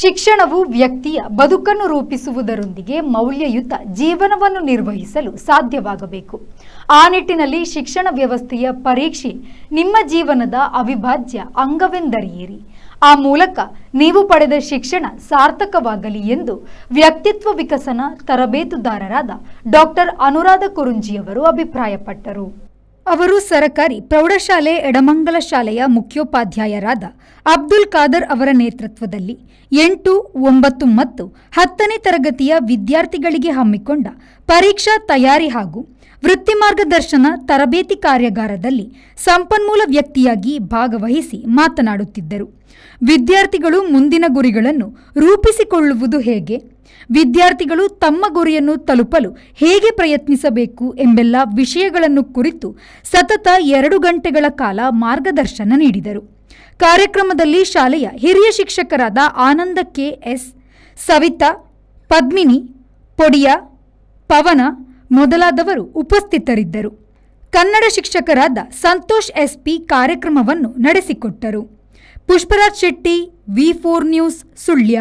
ಶಿಕ್ಷಣವು ವ್ಯಕ್ತಿಯ ಬದುಕನ್ನು ರೂಪಿಸುವುದರೊಂದಿಗೆ ಮೌಲ್ಯಯುತ ಜೀವನವನ್ನು ನಿರ್ವಹಿಸಲು ಸಾಧ್ಯವಾಗಬೇಕು. ಆ ನಿಟ್ಟಿನಲ್ಲಿ ಶಿಕ್ಷಣ ವ್ಯವಸ್ಥೆಯ ಪರೀಕ್ಷೆ ನಿಮ್ಮ ಜೀವನದ ಅವಿಭಾಜ್ಯ ಅಂಗವೆಂದರಿಯಿರಿ. ಆ ಮೂಲಕ ನೀವು ಪಡೆದ ಶಿಕ್ಷಣ ಸಾರ್ಥಕವಾಗಲಿ ಎಂದು ವ್ಯಕ್ತಿತ್ವ ವಿಕಸನ ತರಬೇತುದಾರರಾದ ಡಾಕ್ಟರ್ ಅನುರಾಧ ಕುರುಂಜಿಯವರು ಅಭಿಪ್ರಾಯಪಟ್ಟರು. ಅವರು ಸರಕಾರಿ ಪ್ರೌಢಶಾಲೆ ಎಡಮಂಗಲ ಶಾಲೆಯ ಮುಖ್ಯೋಪಾಧ್ಯಾಯರಾದ ಅಬ್ದುಲ್ ಖಾದರ್ ಅವರ ನೇತೃತ್ವದಲ್ಲಿ 8, 9 ಮತ್ತು 10ನೇ ತರಗತಿಯ ವಿದ್ಯಾರ್ಥಿಗಳಿಗೆ ಹಮ್ಮಿಕೊಂಡ ಪರೀಕ್ಷಾ ತಯಾರಿ ಹಾಗೂ ವೃತ್ತಿ ಮಾರ್ಗದರ್ಶನ ತರಬೇತಿ ಕಾರ್ಯಾಗಾರದಲ್ಲಿ ಸಂಪನ್ಮೂಲ ವ್ಯಕ್ತಿಯಾಗಿ ಭಾಗವಹಿಸಿ ಮಾತನಾಡುತ್ತಿದ್ದರು. ವಿದ್ಯಾರ್ಥಿಗಳು ಮುಂದಿನ ಗುರಿಗಳನ್ನು ರೂಪಿಸಿಕೊಳ್ಳುವುದು ಹೇಗೆ, ವಿದ್ಯಾರ್ಥಿಗಳು ತಮ್ಮ ಗುರಿಯನ್ನು ತಲುಪಲು ಹೇಗೆ ಪ್ರಯತ್ನಿಸಬೇಕು ಎಂಬೆಲ್ಲ ವಿಷಯಗಳನ್ನು ಕುರಿತು ಸತತ 2 ಗಂಟೆಗಳ ಕಾಲ ಮಾರ್ಗದರ್ಶನ ನೀಡಿದರು. ಕಾರ್ಯಕ್ರಮದಲ್ಲಿ ಶಾಲೆಯ ಹಿರಿಯ ಶಿಕ್ಷಕರಾದ ಆನಂದ ಕೆ.ಎಸ್., ಸವಿತಾ, ಪದ್ಮಿನಿ, ಪೊಡಿಯ, ಪವನ ಮೊದಲಾದವರು ಉಪಸ್ಥಿತರಿದ್ದರು. ಕನ್ನಡ ಶಿಕ್ಷಕರಾದ ಸಂತೋಷ್ ಎಸ್.ಪಿ. ಕಾರ್ಯಕ್ರಮವನ್ನು ನಡೆಸಿಕೊಟ್ಟರು. ಪುಷ್ಪರಾಜ್ ಶೆಟ್ಟಿ, ವಿ4 ನ್ಯೂಸ್, ಸುಳ್ಯ.